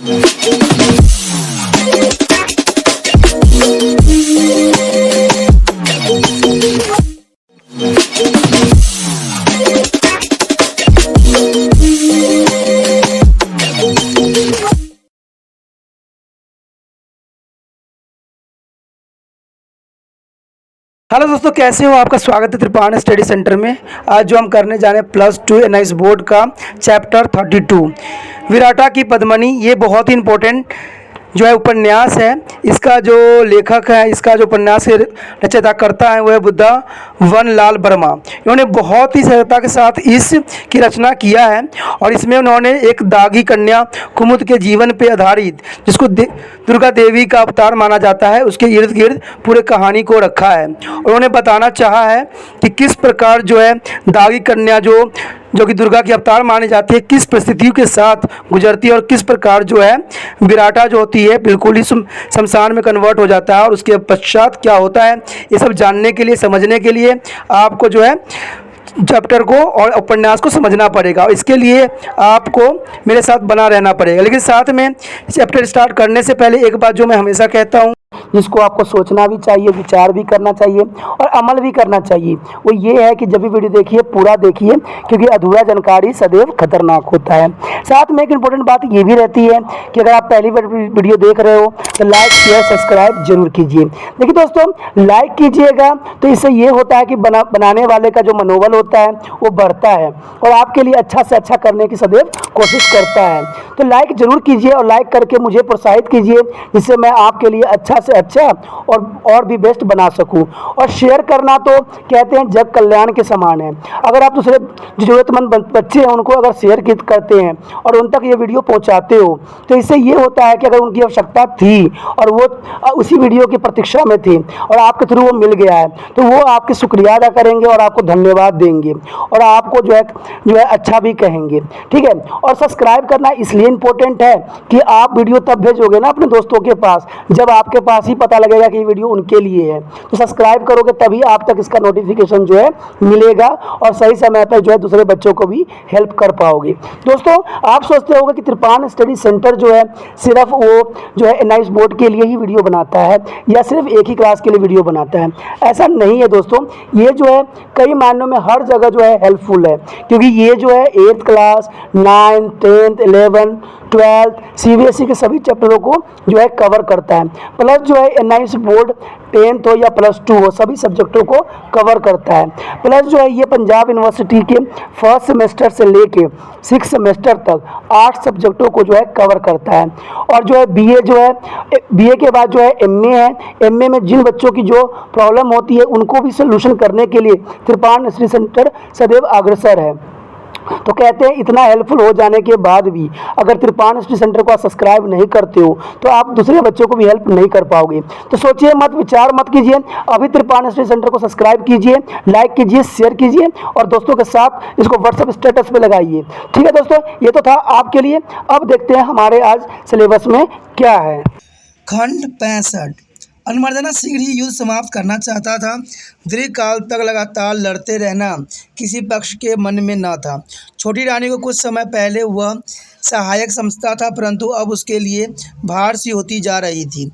Hello दोस्तों, कैसे हो? आपका स्वागत है त्रिपाण स्टडी सेंटर में। आज जो हम करने जा रहे हैं +2 एनआईएस बोर्ड का चैप्टर 32 विराटा की पद्मिनी। ये बहुत ही इम्पोर्टेंट जो है उपन्यास है। इसका जो लेखक है, इसका जो उपन्यास के रचयिता करता है, वह है बुद्धा वन लाल वर्मा। इन्होंने बहुत ही सरलता के साथ इसकी रचना किया है और इसमें उन्होंने एक दागी कन्या कुमुद के जीवन पे आधारित, जिसको दुर्गा देवी का अवतार माना जाता है, उसके इर्द गिर्द पूरे कहानी को रखा है। उन्होंने बताना चाहा है कि किस प्रकार जो है दागी कन्या जो कि दुर्गा की अवतार मानी जाती है, किस परिस्थितियों के साथ गुजरती है और किस प्रकार जो है विराटा जो होती है बिल्कुल ही शमशान में कन्वर्ट हो जाता है और उसके पश्चात क्या होता है, ये सब जानने के लिए, समझने के लिए आपको जो है चैप्टर को और उपन्यास को समझना पड़ेगा। इसके लिए आपको मेरे साथ बना रहना पड़ेगा। लेकिन साथ में चैप्टर स्टार्ट करने से पहले एक बात जो मैं हमेशा कहता हूँ, जिसको आपको सोचना भी चाहिए, विचार भी करना चाहिए और अमल भी करना चाहिए, वो ये है कि जब भी वीडियो देखिए पूरा देखिए, क्योंकि अधूरा जानकारी सदैव खतरनाक होता है। साथ में एक इम्पोर्टेंट बात ये भी रहती है कि अगर आप पहली बार वीडियो देख रहे हो तो लाइक, शेयर, सब्सक्राइब जरूर कीजिए। देखिए दोस्तों, लाइक कीजिएगा तो इससे ये होता है कि बनाने वाले का जो मनोबल होता है वो बढ़ता है और आपके लिए अच्छा से अच्छा करने की सदैव कोशिश करता है। तो लाइक जरूर कीजिए और लाइक करके मुझे प्रोत्साहित कीजिए, जिससे मैं आपके लिए अच्छा से अच्छा और भी बेस्ट बना सकूं। और शेयर करना तो कहते हैं जग कल्याण के समान है। अगर आप दूसरे जरूरतमंद बच्चे हैं उनको अगर शेयर करते हैं और उन तक ये वीडियो पहुंचाते हो, तो इससे ये होता है कि अगर उनकी आवश्यकता थी और वो उसी वीडियो की प्रतीक्षा में थी और आपके थ्रू वो मिल गया है, तो वो आपके शुक्रिया अदा करेंगे और आपको धन्यवाद देंगे और आपको जो है अच्छा भी कहेंगे। ठीक है। और सब्सक्राइब करना इसलिए इम्पोर्टेंट है कि आप वीडियो तब भेजोगे ना अपने दोस्तों के पास जब आपके पास ही पता लगेगा कि ये वीडियो उनके लिए है। तो सब्सक्राइब करोगे तभी आप तक इसका नोटिफिकेशन जो है मिलेगा और सही समय पर जो है दूसरे बच्चों को भी हेल्प कर पाओगे। दोस्तों, आप सोचते होंगे कि त्रिपाण स्टडी सेंटर जो है सिर्फ वो जो है एनआईएस बोर्ड के लिए ही वीडियो बनाता है या सिर्फ एक ही क्लास के लिए वीडियो बनाता है। ऐसा नहीं है दोस्तों, ये जो है कई मायनों में हर जगह जो है हेल्पफुल है, क्योंकि ये जो है 8th class, 9th, 10th, 11th, 12th CBSE के सभी चैप्टरों को जो है कवर करता है। प्लस जो है एनआईएस बोर्ड 10th हो या +2 हो, सभी सब्जेक्टों को कवर करता है। प्लस जो है ये पंजाब यूनिवर्सिटी के फर्स्ट सेमेस्टर से लेके 6th सेमेस्टर तक 8 सब्जेक्टों को जो है कवर करता है। और जो है बीए जो है, बीए के बाद जो है एमए है। एमए में जिन बच्चों की जो प्रॉब्लम होती है उनको भी सोल्यूशन करने के लिए त्रिपाण स्टडी सेंटर सदैव अग्रसर है। तो कहते हैं इतना हेल्पफुल हो जाने के बाद भी अगर त्रिपाण स्टडी सेंटर को आप सब्सक्राइब नहीं करते हो तो आप दूसरे बच्चों को भी हेल्प नहीं कर पाओगे। तो सोचिए मत, विचार मत कीजिए, अभी त्रिपाण स्टडी सेंटर को सब्सक्राइब कीजिए, लाइक कीजिए, शेयर कीजिए और दोस्तों के साथ इसको व्हाट्सएप स्टेटस पे लगाइए। ठीक है दोस्तों, ये तो था आपके लिए। अब देखते हैं हमारे आज सिलेबस में क्या है। खंड 65। अनुमर्दना शीघ्र ही युद्ध समाप्त करना चाहता था। दीर्घकाल तक लगातार लड़ते रहना किसी पक्ष के मन में न था। छोटी रानी को कुछ समय पहले वह सहायक समझता था, परंतु अब उसके लिए भार सी होती जा रही थी।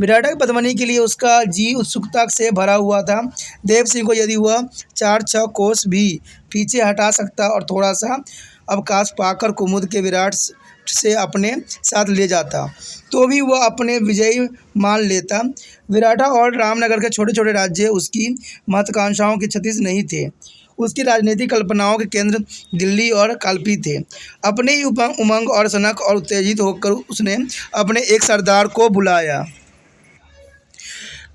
विराटा की पद्मिनी के लिए उसका जी उत्सुकता से भरा हुआ था। देव सिंह को यदि वह 4-6 कोस भी पीछे हटा सकता और थोड़ा सा अवकाश पाकर कुमुद के विराट से अपने साथ ले जाता तो भी वह अपने विजयी मान लेता। विराटा और रामनगर के छोटे छोटे राज्य उसकी महत्वाकांक्षाओं के क्षतिज नहीं थे। उसकी राजनीतिक कल्पनाओं के केंद्र दिल्ली और कालपी थे। अपने ही उमंग और सनक और उत्तेजित होकर उसने अपने एक सरदार को बुलाया,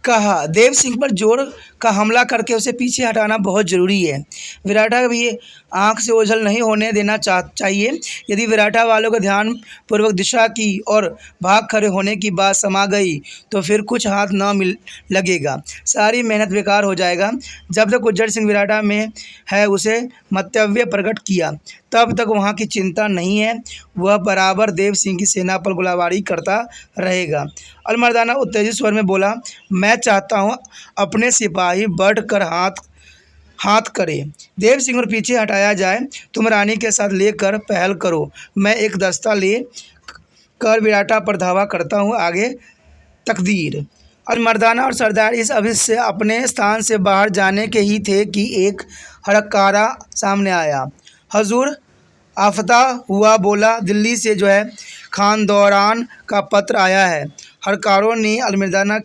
कहा देव सिंह पर जोर का हमला करके उसे पीछे हटाना बहुत ज़रूरी है। विराटा भी आंख से ओझल नहीं होने देना चाहिए। यदि विराटा वालों का ध्यान पूर्वक दिशा की और भाग खड़े होने की बात समा गई तो फिर कुछ हाथ न मिल लगेगा, सारी मेहनत बेकार हो जाएगा। जब तक उज्जड़ सिंह विराटा में है उसे मंतव्य प्रकट किया, तब तक वहाँ की चिंता नहीं है। वह बराबर देव सिंह की सेना पर गोलाबारी करता रहेगा। अलमर्दाना उत्तेजित स्वर में बोला, मैं चाहता हूँ अपने सिपाही बढ़कर हाथ करे, देव सिंह और पीछे हटाया जाए। तुम रानी के साथ लेकर पहल करो, मैं एक दस्ता ले कर विराटा पर धावा करता हूँ आगे तकदीर। अलमर्दाना और सरदार इस अभिष से अपने स्थान से बाहर जाने के ही थे कि एक हड़कारा सामने आया। हजूर आफ्ता हुआ बोला, दिल्ली से जो है खानदौरान का पत्र आया है। हड़कारों ने अलमर्दाना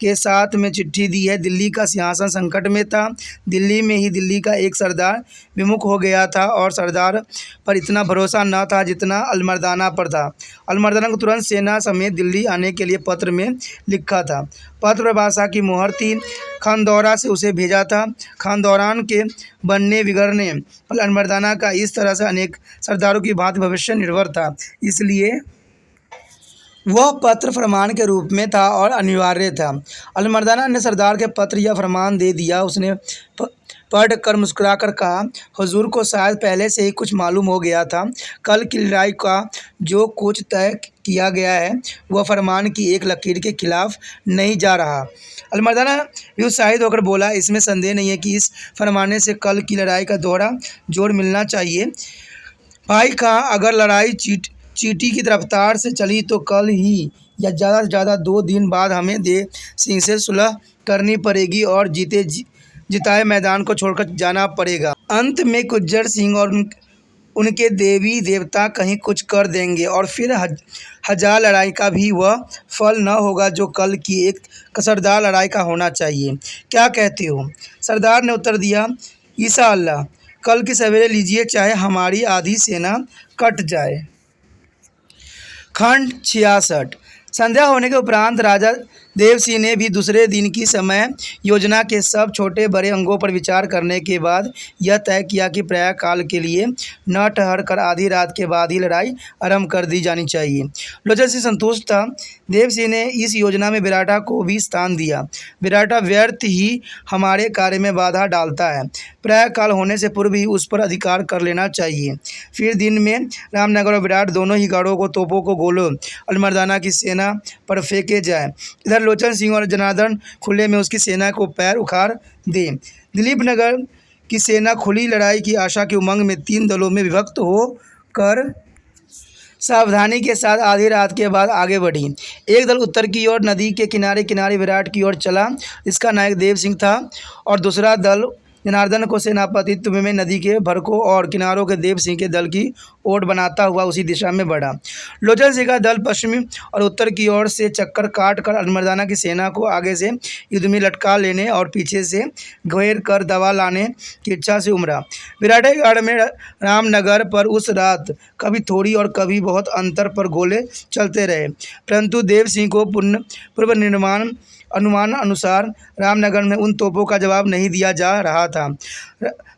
के साथ में चिट्ठी दी है। दिल्ली का सिंहासन संकट में था। दिल्ली में ही दिल्ली का एक सरदार विमुख हो गया था और सरदार पर इतना भरोसा न था जितना अलमर्दाना पर था। अलमर्दाना को तुरंत सेना समेत दिल्ली आने के लिए पत्र में लिखा था। पत्र पर बादशाह की मुहर थी। खानदौरा से उसे भेजा था। खानदौरान के बनने बिगड़ने पर अलमर्दाना का इस तरह से अनेक सरदारों की भांति भविष्य निर्भर था, इसलिए वह पत्र फरमान के रूप में था और अनिवार्य था। अलमर्दाना ने सरदार के पत्र या फरमान दे दिया। उसने पढ़ कर मुस्कुराकर कहा, हुजूर को शायद पहले से ही कुछ मालूम हो गया था। कल की लड़ाई का जो कुछ तय किया गया है वह फरमान की एक लकीर के खिलाफ नहीं जा रहा। अलमर्दाना भी उत्साहित होकर बोला, इसमें संदेह नहीं है कि इस फरमाने से कल की लड़ाई का दोहरा जोर मिलना चाहिए। भाई खां, अगर लड़ाई चीटी की रफ्तार से चली तो कल ही या ज़्यादा से ज़्यादा 2 दिन बाद हमें देव सिंह से सुलह करनी पड़ेगी और जिताए मैदान को छोड़कर जाना पड़ेगा। अंत में गुज्जर सिंह और उनके देवी देवता कहीं कुछ कर देंगे और फिर हजार लड़ाई का भी वह फल न होगा जो कल की एक कसरदार लड़ाई का होना चाहिए। क्या कहते हो? सरदार ने उत्तर दिया, ईसा अल्लाह, कल की सवेरे लीजिए, चाहे हमारी आधी सेना कट जाए। खंड 66। संध्या होने के उपरांत राजा देव सिंह ने भी दूसरे दिन की समय योजना के सब छोटे बड़े अंगों पर विचार करने के बाद यह तय किया कि प्रातः काल के लिए न ठहर कर आधी रात के बाद ही लड़ाई आरंभ कर दी जानी चाहिए। लोचन सिंह संतुष्ट था। देव सिंह ने इस योजना में विराटा को भी स्थान दिया। विराटा व्यर्थ ही हमारे कार्य में बाधा डालता है। प्रातः काल होने से पूर्व ही उस पर अधिकार कर लेना चाहिए। फिर दिन में रामनगर और विराट दोनों ही गढ़ों को तोपों को गोलों अलमर्दाना की सेना पर फेंके जाए। इधर लोचन सिंह और जनार्दन खुले में उसकी सेना को पैर उखाड़ दें। दिलीप नगर की सेना खुली लड़ाई की आशा के उमंग में 3 दलों में विभक्त होकर सावधानी के साथ आधी रात के बाद आगे बढ़ी। एक दल उत्तर की ओर नदी के किनारे किनारे विराट की ओर चला, इसका नायक देव सिंह था, और दूसरा दल जनार्दन को सेनापतित्व में नदी के भरकों और किनारों के देव सिंह के दल की ओट बनाता हुआ उसी दिशा में बढ़ा। लोचन सिंह का दल पश्चिमी और उत्तर की ओर से चक्कर काट कर अलमर्दाना की सेना को आगे से युद्ध में लटका लेने और पीछे से घेर कर दबा लाने की इच्छा से उमड़ा। विराटगढ़ में रामनगर पर उस रात कभी थोड़ी और कभी बहुत अंतर पर गोले चलते रहे, परंतु देव सिंह को पूर्व अनुमान अनुसार रामनगर में उन तोपों का जवाब नहीं दिया जा रहा था।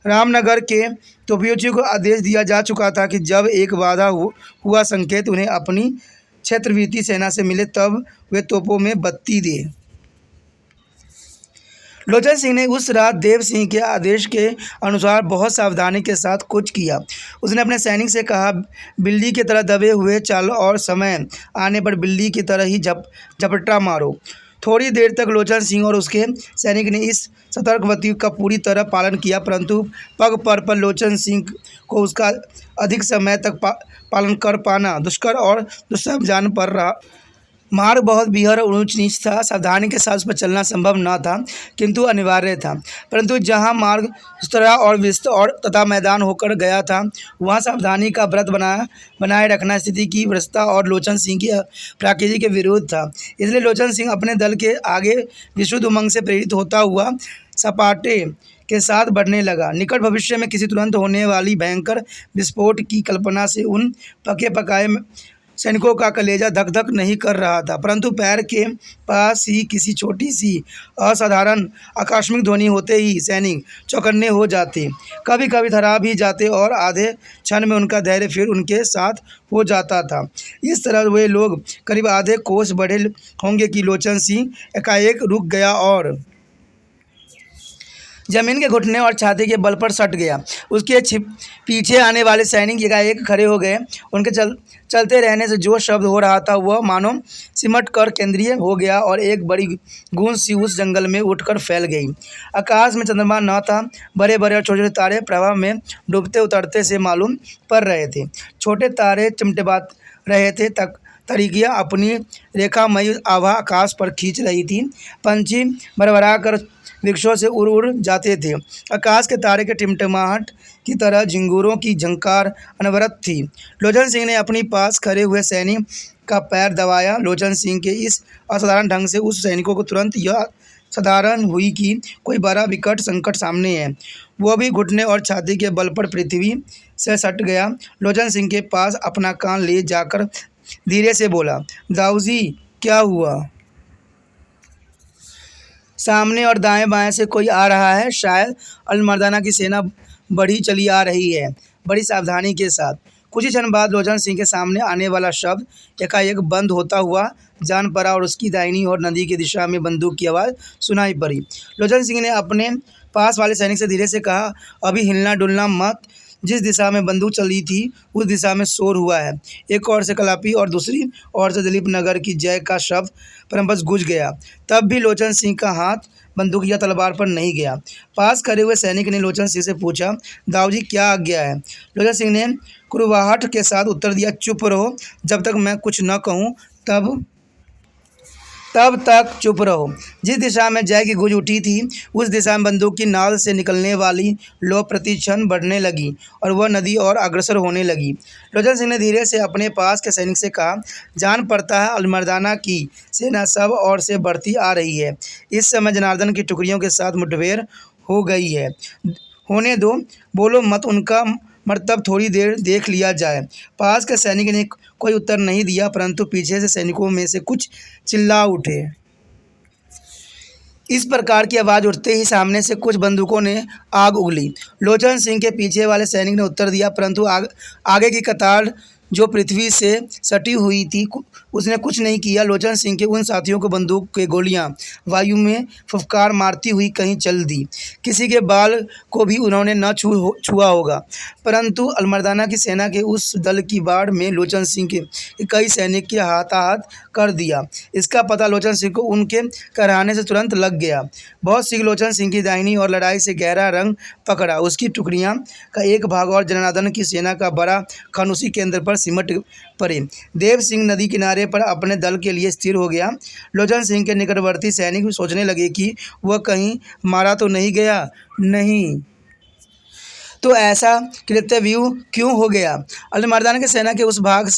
रामनगर के तोपियों को आदेश दिया जा चुका था कि जब एक बाधा हुआ संकेत उन्हें अपनी क्षेत्रवर्ती सेना से मिले तब वे तोपों में बत्ती दे। लोचन सिंह ने उस रात देव सिंह के आदेश के अनुसार बहुत सावधानी के साथ कूच किया। उसने अपने सैनिक से कहा, बिल्ली की तरह दबे हुए चल और समय आने पर बिल्ली की तरह ही झपटा मारो। थोड़ी देर तक लोचन सिंह और उसके सैनिक ने इस सतर्कवती का पूरी तरह पालन किया, परंतु पग पर लोचन सिंह को उसका अधिक समय तक पालन कर पाना दुष्कर और दुस्सह जान पड़ रहा। मार्ग बहुत बिहर और ऊंच नीच था। सावधानी के साथ उस पर चलना संभव न था, किंतु अनिवार्य था। परंतु जहाँ मार्ग सुस्तरा और विस्तृत और तथा मैदान होकर गया था, वहाँ सावधानी का व्रत बनाए रखना स्थिति की वृत्ता और लोचन सिंह की प्रकृति के विरुद्ध था। इसलिए लोचन सिंह अपने दल के आगे विशुद्ध उमंग से प्रेरित होता हुआ सपाटे के साथ बढ़ने लगा। निकट भविष्य में किसी तुरंत होने वाली भयंकर विस्फोट की कल्पना से उन पके पकाए सैनिकों का कलेजा धक धक नहीं कर रहा था, परंतु पैर के पास ही किसी छोटी सी असाधारण आकस्मिक ध्वनि होते ही सैनिक चौकन्ने हो जाते, कभी कभी थरा भी जाते और आधे क्षण में उनका धैर्य फिर उनके साथ हो जाता था। इस तरह वे लोग करीब आधे कोस बढ़े होंगे कि लोचन सिंह एकाएक रुक गया और जमीन के घुटने और छाती के बल पर सट गया। उसके पीछे आने वाले सैनिक एकाएक खड़े हो गए। उनके चलते रहने से जो शब्द हो रहा था वह मानो सिमट कर केंद्रीय हो गया और एक बड़ी गूंज सी उस जंगल में उठकर फैल गई। आकाश में चंद्रमा न था। बड़े बड़े और छोटे छोटे तारे प्रवाह में डूबते उतरते से मालूम पड़ रहे थे। छोटे तारे चिमटिमा रहे थे तरीकियाँ अपनी रेखामयी आभा आकाश पर खींच रही थी। पंछी भरभरा कर वृक्षों से उड़ उड़ जाते थे। आकाश के तारे के टिमटिमाहट की तरह झिंगुरों की झंकार अनवरत थी। लोचन सिंह ने अपनी पास खड़े हुए सैनिक का पैर दबाया। लोचन सिंह के इस असाधारण ढंग से उस सैनिकों को तुरंत यह साधारण हुई कि कोई बड़ा विकट संकट सामने है। वह भी घुटने और छाती के बल पर पृथ्वी से सट गया। लोचन सिंह के पास अपना कान ले जाकर धीरे से बोला, दाऊजी क्या हुआ? सामने और दाएं बाएं से कोई आ रहा है। शायद अलमर्दाना की सेना बढ़ी चली आ रही है। बड़ी सावधानी के साथ। कुछ ही क्षण बाद लोचन सिंह के सामने आने वाला शब्द एकाएक बंद होता हुआ जान पड़ा और उसकी दाहिनी ओर नदी की दिशा में बंदूक की आवाज़ सुनाई पड़ी। लोचन सिंह ने अपने पास वाले सैनिक से धीरे से कहा, अभी हिलना डुलना मत। जिस दिशा में बंदूक चली थी उस दिशा में शोर हुआ है। एक ओर से कलापी और दूसरी ओर से दिलीप नगर की जय का शब्द परम्पस गूंज गया। तब भी लोचन सिंह का हाथ बंदूक या तलवार पर नहीं गया। पास खड़े हुए सैनिक ने लोचन सिंह से पूछा, दाऊजी क्या आज्ञा है? लोचन सिंह ने कुरवाहट के साथ उत्तर दिया, चुप रहो। जब तक मैं कुछ न कहूँ तब तक चुप रहो। जिस दिशा में जय की गूंज उठी थी उस दिशा में बंदूक की नाल से निकलने वाली लौ प्रति क्षण बढ़ने लगी और वह नदी और अग्रसर होने लगी। लोचन सिंह ने धीरे से अपने पास के सैनिक से कहा, जान पड़ता है अलमर्दाना की सेना सब ओर से बढ़ती आ रही है। इस समय जनार्दन की टुकड़ियों के साथ मुठभेड़ हो गई है। होने दो, बोलो मत, उनका मर्तब थोड़ी देर देख लिया जाए। पास के सैनिक ने कोई उत्तर नहीं दिया, परंतु पीछे से सैनिकों में से कुछ चिल्ला उठे। इस प्रकार की आवाज़ उठते ही सामने से कुछ बंदूकों ने आग उगली। लोचन सिंह के पीछे वाले सैनिक ने उत्तर दिया, परंतु आगे की कतार जो पृथ्वी से सटी हुई थी उसने कुछ नहीं किया। लोचन सिंह के उन साथियों को बंदूक के गोलियां वायु में फुफकार मारती हुई कहीं चल दी। किसी के बाल को भी उन्होंने न छुआ होगा, परंतु अलमर्दाना की सेना के उस दल की बाढ़ में लोचन सिंह के कई सैनिक के हाथाहाथ कर दिया। इसका पता लोचन सिंह को उनके कराने से तुरंत लग गया। बहुत सी लोचन सिंह की दाहिनी और लड़ाई से गहरा रंग पकड़ा। उसकी टुकड़ियां का एक भाग और जनार्दन की सेना का बड़ा खंड उसी केंद्र पर सिमट पड़े। देव सिंह नदी किनारे पर अपने दल के लिए स्थिर हो गया। लोचन सिंह के निकटवर्ती सैनिक सोचने लगे कि वह कहीं मारा तो नहीं गया। नहीं तो ऐसा कृत्यव्यूह क्यों हो गया? अलमर्दाना की सेना के उस भाग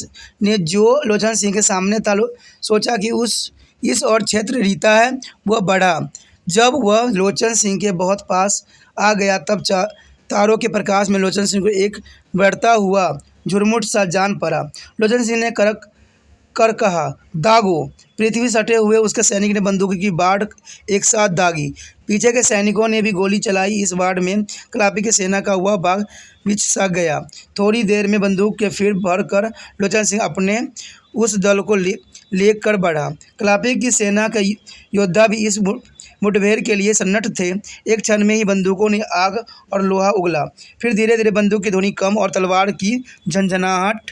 ने जो लोचन सिंह के सामने था सोचा कि इस और क्षेत्र रीता है। वह बढ़ा। जब वह लोचन सिंह के बहुत पास आ गया तब तारों के प्रकाश में लोचन सिंह को एक बढ़ता हुआ झुरमुट सा जान पड़ा। लोचन सिंह ने कर कहा, दागो। पृथ्वी सटे हुए उसके सैनिक ने बंदूक की बाढ़ एक साथ दागी। पीछे के सैनिकों ने भी गोली चलाई। इस बाढ़ में कलापी की सेना का वह भाग बिछ सा गया। थोड़ी देर में बंदूक के फिर भर कर लोचन सिंह अपने उस दल को लेकर बढ़ा। कलापी की सेना के योद्धा भी इस मुठभेड़ के लिए सन्नद्ध थे। एक क्षण में ही बंदूकों ने आग और लोहा उगला। फिर धीरे धीरे बंदूक की ध्वनि कम और तलवार की झंझनाहट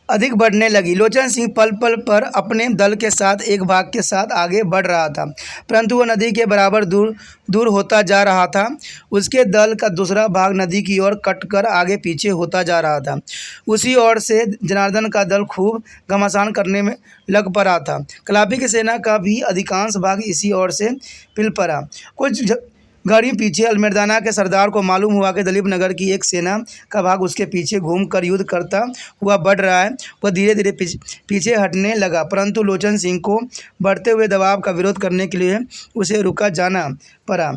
अधिक बढ़ने लगी। लोचन सिंह पल पल पर अपने दल के साथ एक भाग के साथ आगे बढ़ रहा था, परंतु वह नदी के बराबर दूर होता जा रहा था। उसके दल का दूसरा भाग नदी की ओर कटकर आगे पीछे होता जा रहा था। उसी ओर से जनार्दन का दल खूब घमासान करने में लग पड़ा था। कलापी की सेना का भी अधिकांश भाग इसी ओर से पिल पड़ा। कुछ घड़ी पीछे अलमर्दाना के सरदार को मालूम हुआ कि दिलीप नगर की एक सेना का भाग उसके पीछे घूमकर युद्ध करता हुआ बढ़ रहा है। वह धीरे धीरे पीछे हटने लगा, परंतु लोचन सिंह को बढ़ते हुए दबाव का विरोध करने के लिए उसे रुका जाना पड़ा।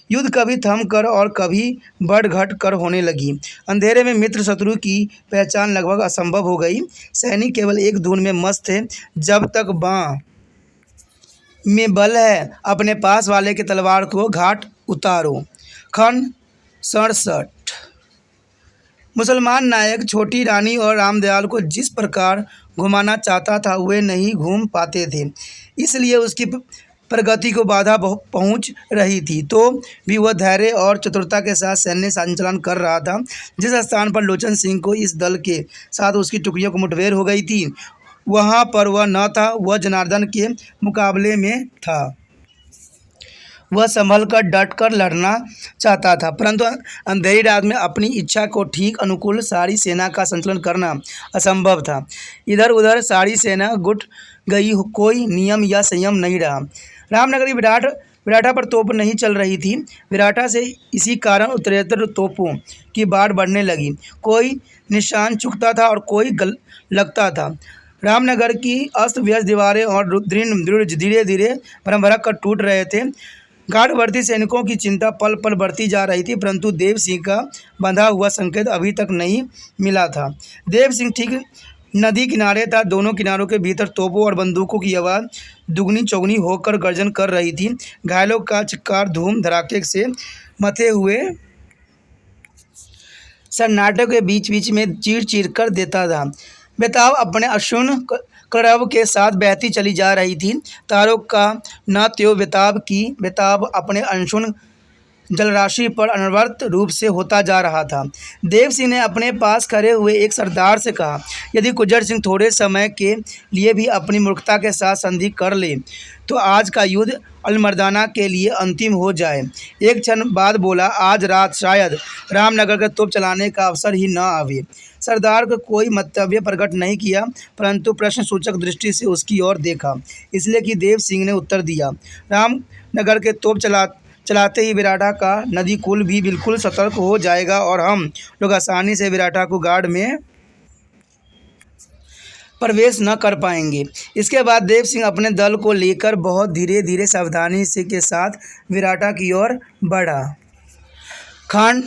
युद्ध कभी थम कर और कभी बढ़ घट कर होने लगी। अंधेरे में मित्र शत्रु की पहचान लगभग असंभव हो गई। सैनिक केवल एक धुन में मस्त थे, जब तक बाँ में बल है अपने पास वाले के तलवार को घाट उतारो। खंड 67। मुसलमान नायक छोटी रानी और रामदयाल को जिस प्रकार घुमाना चाहता था वे नहीं घूम पाते थे, इसलिए उसकी प्रगति को बाधा पहुंच रही थी। तो भी वह धैर्य और चतुरता के साथ सैन्य संचालन कर रहा था। जिस स्थान पर लोचन सिंह को इस दल के साथ उसकी टुकड़ियों को मुठभेड़ हो गई थी वहाँ पर वह न था। वह जनार्दन के मुकाबले में था। वह संभल कर डट कर लड़ना चाहता था, परंतु अंधेरी रात में अपनी इच्छा को ठीक अनुकूल सारी सेना का संचालन करना असंभव था। इधर उधर सारी सेना गुट गई, कोई नियम या संयम नहीं रहा। रामनगर की विराटा पर तोप नहीं चल रही थी। विराटा से इसी कारण उत्तरेतर तोपों की बाढ़ बढ़ने लगी। कोई निशान चुकता था और कोई लगता था। रामनगर की अस्त व्यस्त दीवारें और दृढ़ धीरे धीरे भरभरा कर टूट रहे थे। गार्डवर्ती सैनिकों की चिंता पल पल बढ़ती जा रही थी, परंतु देव सिंह का बंधा हुआ संकेत अभी तक नहीं मिला था। देव सिंह ठीक नदी किनारे था। दोनों किनारों के भीतर तोपों और बंदूकों की आवाज़ दुगनी चौगनी होकर गर्जन कर रही थी। घायलों का चिक्कार धूम धड़ाके से मथे हुए सन्नाटे के बीच बीच में चीर चीर कर देता था। बेताब अपने अश्रुन करव के साथ बहती चली जा रही थी। तारों का न त्यो बेताब अपने अनशुन जलराशि पर अनवरत रूप से होता जा रहा था। देव सिंह ने अपने पास खड़े हुए एक सरदार से कहा, यदि गुज्जर सिंह थोड़े समय के लिए भी अपनी मूर्खता के साथ संधि कर ले तो आज का युद्ध अलमर्दाना के लिए अंतिम हो जाए। एक क्षण बाद बोला, आज रात शायद रामनगर के तोप चलाने का अवसर ही न आवे। सरदार को कोई मंतव्य प्रकट नहीं किया, परंतु प्रश्न सूचक दृष्टि से उसकी ओर देखा, इसलिए कि देव सिंह ने उत्तर दिया, रामनगर के तोप चलाते ही विराटा का नदी कुल भी बिल्कुल सतर्क हो जाएगा और हम लोग आसानी से विराटा को गाड़ में प्रवेश न कर पाएंगे। इसके बाद देव सिंह अपने दल को लेकर बहुत धीरे धीरे सावधानी से के साथ विराटा की ओर बढ़ा। खंड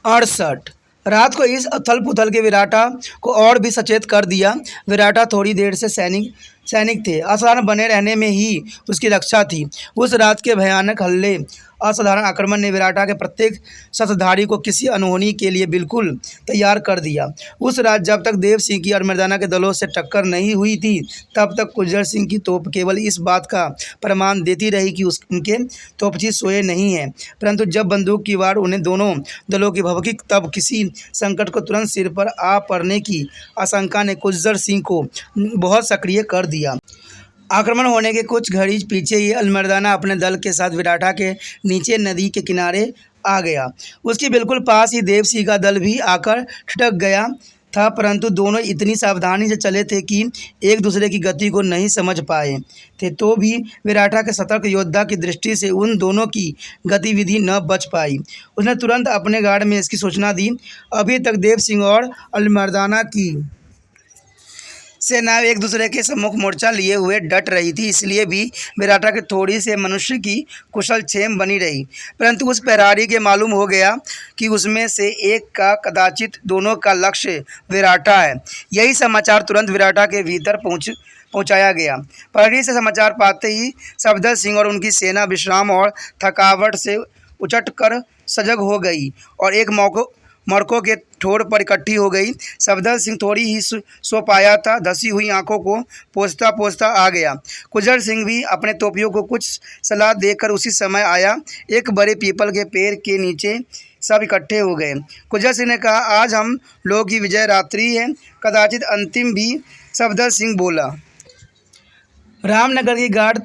68। रात को इस उथल पुथल के विराटा को और भी सचेत कर दिया। विराटा थोड़ी देर से सैनिक थे। असाधारण बने रहने में ही उसकी रक्षा थी। उस रात के भयानक हल्ले असाधारण आक्रमण ने विराटा के प्रत्येक शस्त्रधारी को किसी अनहोनी के लिए बिल्कुल तैयार कर दिया। उस रात जब तक देव सिंह की और मर्दाना के दलों से टक्कर नहीं हुई थी, तब तक गुज्जर सिंह की तोप केवल इस बात का प्रमाण देती रही कि उनके तोपची सोए नहीं हैं, परंतु जब बंदूक की वार उन्हें दोनों दलों की भभकी, तब किसी संकट को तुरंत सिर पर आ पड़ने की आशंका ने गुज्जर सिंह को बहुत सक्रिय कर दिया। आक्रमण होने के कुछ घड़ी पीछे ही अलमर्दाना अपने दल के साथ विराटा के नीचे नदी के किनारे आ गया। उसके बिल्कुल पास ही देव सिंह का दल भी आकर ठिठक गया था, परंतु दोनों इतनी सावधानी से चले थे कि एक दूसरे की गति को नहीं समझ पाए थे, तो भी विराटा के सतर्क योद्धा की दृष्टि से उन दोनों की गतिविधि न बच पाई। उसने तुरंत अपने गार्ड में इसकी सूचना दी। अभी तक देव सिंह और अलमर्दाना की सेना एक दूसरे के सम्मुख मोर्चा लिए हुए डट रही थी, इसलिए भी विराटा के थोड़ी से मनुष्य की कुशल क्षेम बनी रही, परंतु उस प्रहरी के मालूम हो गया कि उसमें से एक का कदाचित दोनों का लक्ष्य विराटा है। यही समाचार तुरंत विराटा के भीतर पहुंचाया गया। प्रहरी से समाचार पाते ही सफदर सिंह और उनकी सेना विश्राम और थकावट से उचट कर सजग हो गई और एक मड़कों के ठोर पर इकट्ठी हो गई। सफदर सिंह थोड़ी ही सो पाया था, धसी हुई आंखों को पोंछता पोंछता आ गया। गुज्जर सिंह भी अपने तोपियों को कुछ सलाह देकर उसी समय आया। एक बड़े पीपल के पेड़ के नीचे सब इकट्ठे हो गए। गुज्जर सिंह ने कहा, आज हम लोग की विजय रात्रि है, कदाचित अंतिम भी। सफदर सिंह बोला, रामनगर की गार्ड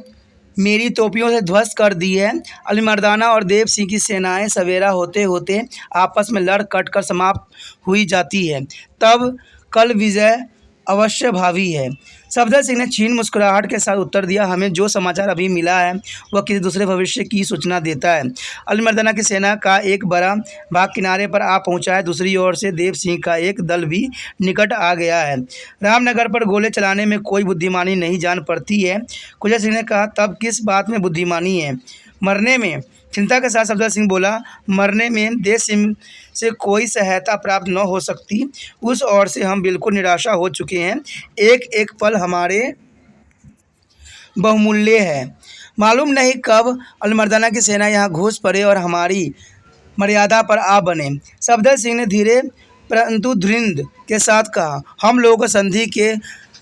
मेरी तोपियों से ध्वस्त कर दी है। अलमर्दाना और देव सिंह की सेनाएं सवेरा होते होते आपस में लड़ कट कर समाप्त हुई जाती है, तब कल विजय अवश्य भावी है। सफदर सिंह ने क्षीण मुस्कुराहट के साथ उत्तर दिया, हमें जो समाचार अभी मिला है वह किसी दूसरे भविष्य की सूचना देता है। अलमर्दाना की सेना का एक बड़ा भाग किनारे पर आ पहुंचा है। दूसरी ओर से देव सिंह का एक दल भी निकट आ गया है। रामनगर पर गोले चलाने में कोई बुद्धिमानी नहीं जान पड़ती है। गुज्जर सिंह ने कहा, तब किस बात में बुद्धिमानी है? मरने में। चिंता के साथ सफदर सिंह बोला, मरने में देव सिंह से कोई सहायता प्राप्त न हो सकती, उस ओर से हम बिल्कुल निराशा हो चुके हैं। एक एक पल हमारे बहुमूल्य है। मालूम नहीं कब अलमर्दाना की सेना यहाँ घुस पड़े और हमारी मर्यादा पर आ बने। सफदर सिंह ने धीरे परंतु धृंध के साथ कहा, हम लोगों को संधि के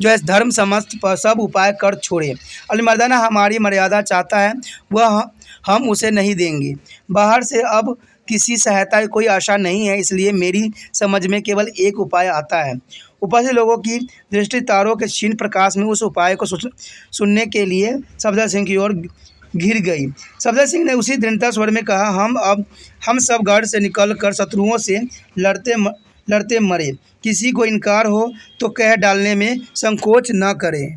जो है धर्म समस्त पर सब उपाय कर छोड़े। अलमर्दाना हमारी मर्यादा चाहता है, वह हम उसे नहीं देंगे। बाहर से अब किसी सहायता की कोई आशा नहीं है, इसलिए मेरी समझ में केवल एक उपाय आता है। उपस्थित लोगों की दृष्टि तारों के क्षीण प्रकाश में उस उपाय को सुनने के लिए सफदर सिंह की ओर घिर गई। सफदर सिंह ने उसी दृढ़ता स्वर में कहा, हम सब गढ़ से निकलकर शत्रुओं से लड़ते मरे। किसी को इनकार हो तो कह डालने में संकोच न करे।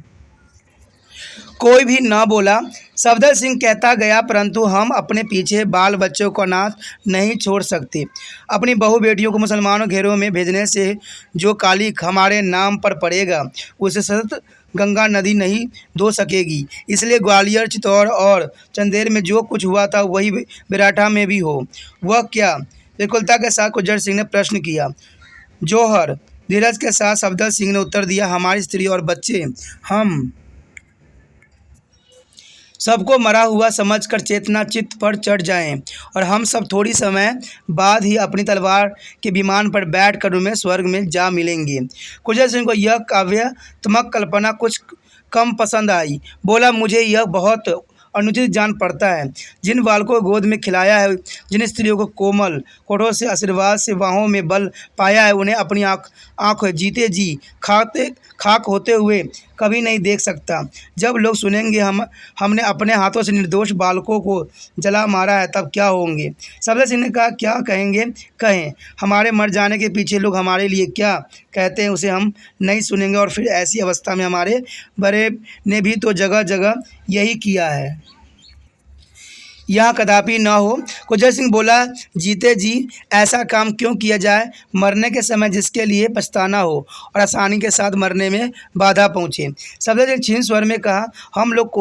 कोई भी न बोला। सफदर सिंह कहता गया, परंतु हम अपने पीछे बाल बच्चों को अनाथ नहीं छोड़ सकते। अपनी बहू बेटियों को मुसलमानों घेरों में भेजने से जो कालिख हमारे नाम पर पड़ेगा उसे सतत गंगा नदी नहीं धो सकेगी। इसलिए ग्वालियर, चित्तौड़ और चंदेर में जो कुछ हुआ था वही बिराठा में भी हो। वह क्या? व्याकुलता के साथ गुज्जर सिंह ने प्रश्न किया। जौहर, धीरज के साथ सफदर सिंह ने उत्तर दिया, हमारी स्त्री और बच्चे हम सबको मरा हुआ समझकर चेतना चित्त पर चढ़ जाएं और हम सब थोड़ी समय बाद ही अपनी तलवार के विमान पर बैठकर उन्हें स्वर्ग में जा मिलेंगे। गुज्जर सिंह को यह काव्यात्मक कल्पना कुछ कम पसंद आई। बोला, मुझे यह बहुत अनुचित जान पड़ता है। जिन बालकों को गोद में खिलाया है, जिन स्त्रियों को कोमल कोठों से आशीर्वाद से बाहों में बल पाया है, उन्हें अपनी आँखों जीते जी खाक होते हुए कभी नहीं देख सकता। जब लोग सुनेंगे हमने अपने हाथों से निर्दोष बालकों को जला मारा है, तब क्या होंगे? सफदर सिंह ने कहा, क्या कहेंगे कहें। हमारे मर जाने के पीछे लोग हमारे लिए क्या कहते हैं उसे हम नहीं सुनेंगे। और फिर ऐसी अवस्था में हमारे बड़े ने भी तो जगह जगह यही किया है। यह कदापि न हो। गुज्जर सिंह बोला, जीते जी ऐसा काम क्यों किया जाए, मरने के समय जिसके लिए पछताना हो और आसानी के साथ मरने में बाधा पहुँचे। सफदर सिंह क्षीण स्वर में कहा, हम लोग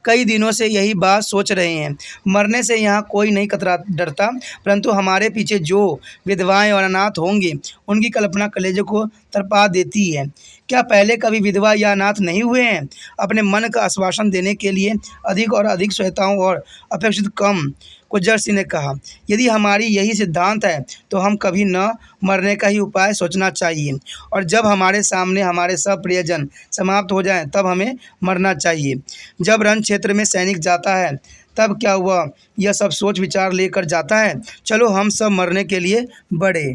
कई दिनों से यही बात सोच रहे हैं। मरने से यहाँ कोई नहीं डरता, परंतु हमारे पीछे जो विधवाएं और अनाथ होंगे उनकी कल्पना कलेजे को तड़पा देती है। क्या पहले कभी विधवा या अनाथ नहीं हुए हैं? अपने मन का आश्वासन देने के लिए अधिक और अधिक श्वेताओं और अपेक्षित कम, गुज्जर सिंह ने कहा, यदि हमारी यही सिद्धांत है तो हम कभी न मरने का ही उपाय सोचना चाहिए और जब हमारे सामने हमारे सब प्रियजन समाप्त हो जाएं तब हमें मरना चाहिए। जब रण क्षेत्र में सैनिक जाता है तब क्या हुआ, यह सब सोच विचार लेकर जाता है। चलो हम सब मरने के लिए बढ़े।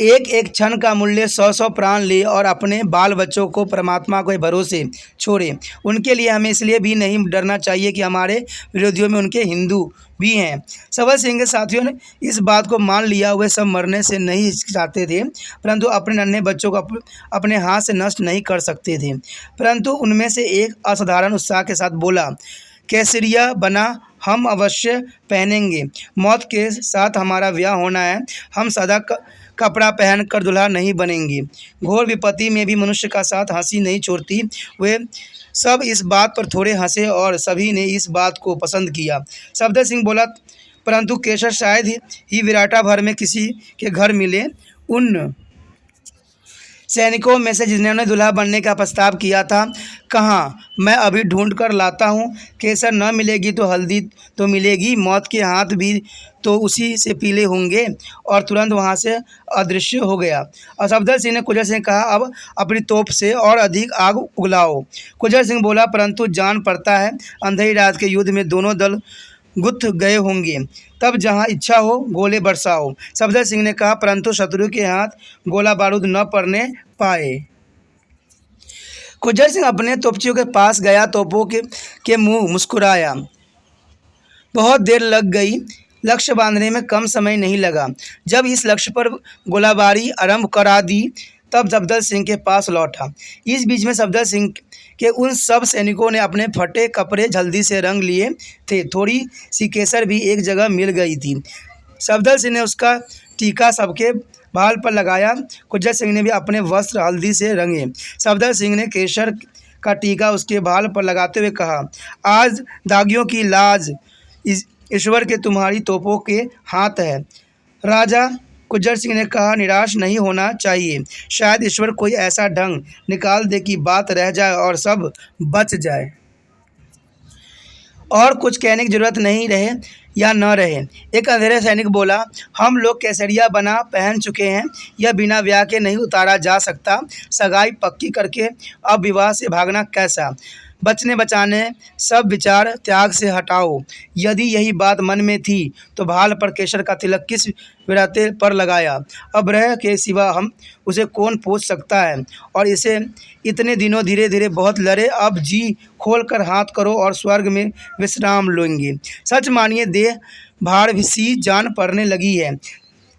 एक एक क्षण का मूल्य 100 प्राण ले और अपने बाल बच्चों को परमात्मा के भरोसे छोड़े। उनके लिए हमें इसलिए भी नहीं डरना चाहिए कि हमारे विरोधियों में उनके हिंदू भी हैं। सफदर सिंह के साथियों ने इस बात को मान लिया। वे सब मरने से नहीं हिचकिचाते थे, परंतु अपने नन्हे बच्चों को अपने हाथ से नष्ट नहीं कर सकते थे। परंतु उनमें से एक असाधारण उत्साह के साथ बोला, केसरिया बना हम अवश्य पहनेंगे। मौत के साथ हमारा ब्याह होना है। हम सादा कपड़ा पहनकर दुल्हा नहीं बनेंगे। घोर विपत्ति में भी मनुष्य का साथ हंसी नहीं छोड़ती। वे सब इस बात पर थोड़े हंसे और सभी ने इस बात को पसंद किया। सफदर सिंह बोला, परंतु केशर शायद ही विराटा भर में किसी के घर मिले। उन सैनिकों में से जिन्होंने दुल्हा बनने का प्रस्ताव किया था, कहाँ? मैं अभी ढूंढ कर लाता हूँ। केसर न मिलेगी तो हल्दी तो मिलेगी। मौत के हाथ भी तो उसी से पीले होंगे। और तुरंत वहाँ से अदृश्य हो गया। और सफदर सिंह ने गुज्जर सिंह कहा, अब अपनी तोप से और अधिक आग उगलाओ। गुज्जर सिंह बोला, परंतु जान पड़ता है अंधेरी रात के युद्ध में दोनों दल गुथ गए होंगे। तब जहाँ इच्छा हो गोले बरसाओ। सफदर सिंह ने कहा, परंतु शत्रु के हाथ गोला बारूद न पड़ने पाए। गुज्जर सिंह अपने तोपचियों के पास गया। तोपों के मुंह मुस्कुराया। बहुत देर लग गई। लक्ष्य बांधने में कम समय नहीं लगा। जब इस लक्ष्य पर गोलाबारी आरंभ करा दी तब सफदर सिंह के पास लौटा। इस बीच में सफदर सिंह के उन सब सैनिकों ने अपने फटे कपड़े जल्दी से रंग लिए थे। थोड़ी सी केसर भी एक जगह मिल गई थी। सफदर सिंह ने उसका टीका सबके भाल पर लगाया। गुज्जर सिंह ने भी अपने वस्त्र हल्दी से रंगे। सफदर सिंह ने केसर का टीका उसके भाल पर लगाते हुए कहा, आज दागियों की लाज ईश्वर के तुम्हारी तोपों के हाथ है। राजा गुज्जर सिंह ने कहा, निराश नहीं होना चाहिए। शायद ईश्वर कोई ऐसा ढंग निकाल दे कि बात रह जाए और सब बच जाए। और कुछ कहने की जरूरत नहीं रहे या न रहे। एक अंधेरे सैनिक बोला, हम लोग केसरिया बना पहन चुके हैं। यह बिना ब्याह के नहीं उतारा जा सकता। सगाई पक्की करके अब विवाह से भागना कैसा? बचने बचाने सब विचार त्याग से हटाओ। यदि यही बात मन में थी तो भाल पर केसर का तिलक किस विराते पर लगाया। अब रह के सिवा हम उसे कौन पूछ सकता है। और इसे इतने दिनों धीरे धीरे बहुत लड़े, अब जी खोल कर हाथ करो और स्वर्ग में विश्राम लेंगे। सच मानिए देह भाड़ सी जान पड़ने लगी है।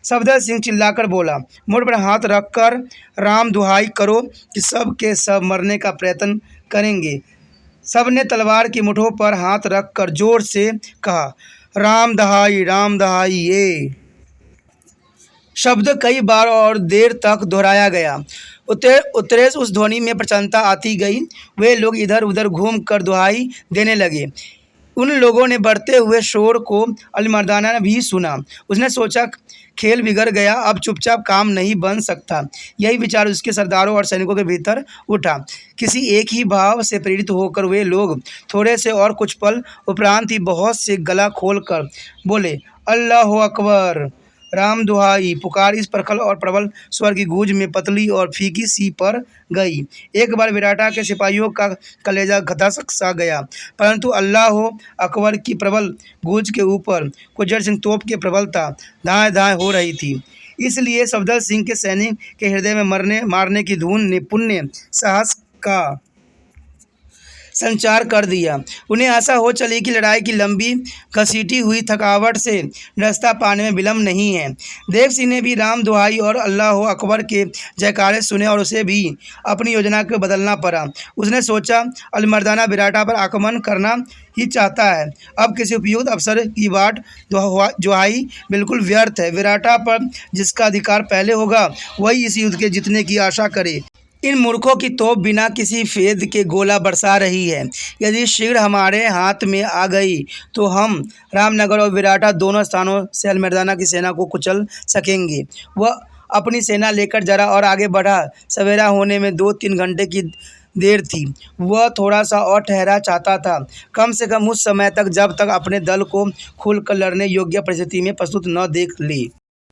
सफदर सिंह चिल्लाकर बोला। मुड़ पर हाथ रखकर राम दुहाई करो कि सब के सब मरने का प्रयत्न करेंगे। सबने तलवार की मुठों पर हाथ रखकर जोर से कहा, राम दहाई ये शब्द कई बार और देर तक दोहराया गया। उत्तरेश उस ध्वनि में प्रसन्नता आती गई। वे लोग इधर उधर घूम कर दुहाई देने लगे। उन लोगों ने बढ़ते हुए शोर को अलीमर्दाना ने भी सुना। उसने सोचा, खेल बिगड़ गया, अब चुपचाप काम नहीं बन सकता। यही विचार उसके सरदारों और सैनिकों के भीतर उठा। किसी एक ही भाव से प्रेरित होकर वे लोग थोड़े से और कुछ पल उपरांत ही बहुत से गला खोल कर बोले, अल्लाह अकबर। राम दुहाई पुकार इस प्रखर और प्रबल स्वर की गूंज में पतली और फीकी सी पर गई। एक बार विराटा के सिपाहियों का कलेजा धधक सा गया, परंतु अल्लाह अकबर की प्रबल गूंज के ऊपर गुज्जर सिंह तोप के प्रबलता धाएं धाएं हो रही थी। इसलिए सफदर सिंह के सैनिक के हृदय में मारने की धुन ने पुण्य साहस का संचार कर दिया। उन्हें आशा हो चली कि लड़ाई की लंबी घसीटी हुई थकावट से रास्ता पाने में विलम्ब नहीं है। देव सिंह ने भी राम दुहाई और अल्लाह अकबर के जयकारे सुने और उसे भी अपनी योजना को बदलना पड़ा। उसने सोचा, अलीमर्दाना विराटा पर आक्रमण करना ही चाहता है। अब किसी उपयुक्त अवसर की बाट दुहाई बिल्कुल व्यर्थ है। विराटा पर जिसका अधिकार पहले होगा वही इस युद्ध के जीतने की आशा करे। इन मूर्खों की तोप बिना किसी फेद के गोला बरसा रही है। यदि शीघ्र हमारे हाथ में आ गई तो हम रामनगर और विराटा दोनों स्थानों से अलीमर्दाना की सेना को कुचल सकेंगे। वह अपनी सेना लेकर जरा और आगे बढ़ा। सवेरा होने में 2-3 घंटे की देर थी। वह थोड़ा सा और ठहरा चाहता था, कम से कम उस समय तक जब तक अपने दल को खुलकर लड़ने योग्य परिस्थिति में प्रस्तुत न देख ली।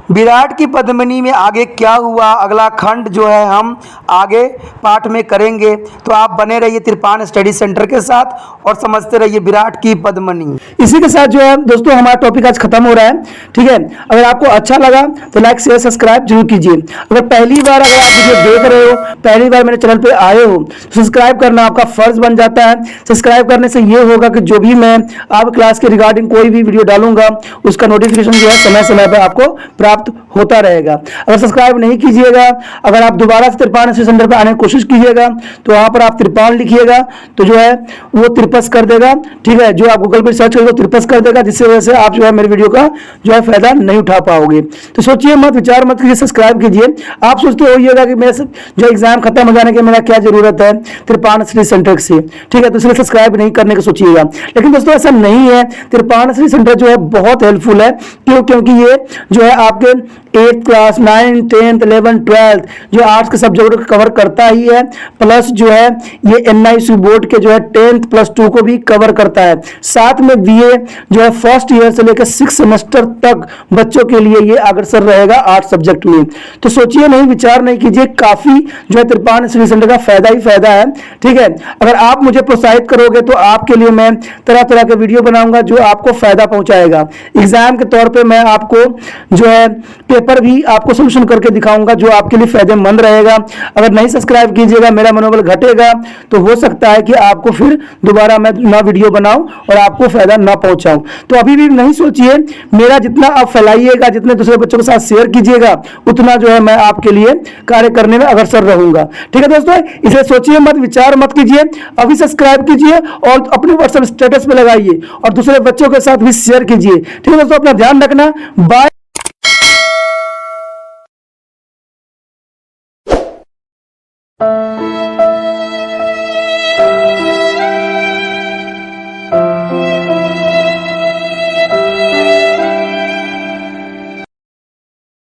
विराट की पद्मिनी में आगे क्या हुआ, अगला खंड जो है हम आगे पाठ में करेंगे। तो आप बने रहिए तिरपान स्टडी सेंटर के साथ और समझते रहिए विराट की पद्मिनी। इसी के साथ जो है दोस्तों हमारा टॉपिक आज खत्म हो रहा है। ठीक है, अगर आपको अच्छा लगा तो लाइक शेयर सब्सक्राइब जरूर कीजिए। अगर पहली बार अगर आप वीडियो देख रहे हो, पहली बार मेरे चैनल पर आए हो तो सब्सक्राइब करना आपका फर्ज बन जाता है। सब्सक्राइब करने से ये होगा कि जो भी मैं आप क्लास के रिगार्डिंग कोई भी वीडियो डालूंगा उसका नोटिफिकेशन जो है समय समय पर आपको प्राप्त होता रहेगा। अगर सब्सक्राइब नहीं कीजिएगा, अगर आप दोबारा से तिरपान सेंटर पर आने की कोशिश कीजिएगा तो वहां पर आप तिरपान लिखिएगा तो जो है वो तिरपस कर देगा। ठीक है, जो आप गूगल पर सर्च करेंगे तिरपस कर देगा, जिससे वजह से आप जो है मेरे वीडियो का जो है फायदा नहीं उठा पाओगे। तो सोचिए मत, विचार मत कीजिए, सब्सक्राइब कीजिए। आप सोचते होइएगा कि मेरे जो एग्जाम खत्म हो जाने के मेरा क्या जरूरत है तिरपान स्टडी सेंटर से। ठीक है, तो इसलिए सब्सक्राइब नहीं करने का सोचिएगा। लेकिन दोस्तों ऐसा नहीं है, तिरपान स्टडी सेंटर जो है बहुत हेल्पफुल है। क्योंकि ये जो है आपके 8th class 9th 10th 11th 12th जो आर्ट्स के सब्जेक्ट कवर करता ही है, प्लस जो है ये NIC बोर्ड के जो है 10th प्लस 2 को भी कवर करता है। साथ में BA जो है फर्स्ट ईयर से लेकर 6 सेमेस्टर तक बच्चों के लिए ये अग्रसर रहेगा आर्ट्स सब्जेक्ट में। तो सोचिए नहीं, विचार नहीं कीजिए, काफी जो है तिरपान स्टडी सेंटर का फायदा ही फायदा है। ठीक है, अगर आप मुझे प्रोत्साहित करोगे तो आपके लिए मैं तरह तरह के वीडियो बनाऊंगा जो आपको फायदा पहुंचाएगा। एग्जाम के तौर पर मैं आपको जो है पेपर भी आपको सोल्यूशन करके दिखाऊंगा जो आपके लिए फायदेमंद रहेगा। अगर नहीं सब्सक्राइब कीजिएगा, मेरा मनोबल घटेगा, तो हो सकता है कि आपको फिर दोबारा मैं ना वीडियो बनाऊं और आपको फायदा ना पहुंचाऊं। तो अभी भी नहीं सोचिए, मेरा जितना आप फैलाइएगा, जितने दूसरे बच्चों के साथ शेयर कीजिएगा, उतना जो है मैं आपके लिए कार्य करने में अग्रसर रहूंगा। ठीक है दोस्तों, इसे सोचिए मत, विचार मत कीजिए, अभी सब्सक्राइब कीजिए और अपने व्हाट्सएप स्टेटस पे लगाइए और दूसरे बच्चों के साथ भी शेयर कीजिए। ठीक है दोस्तों, अपना ध्यान रखना। बाय।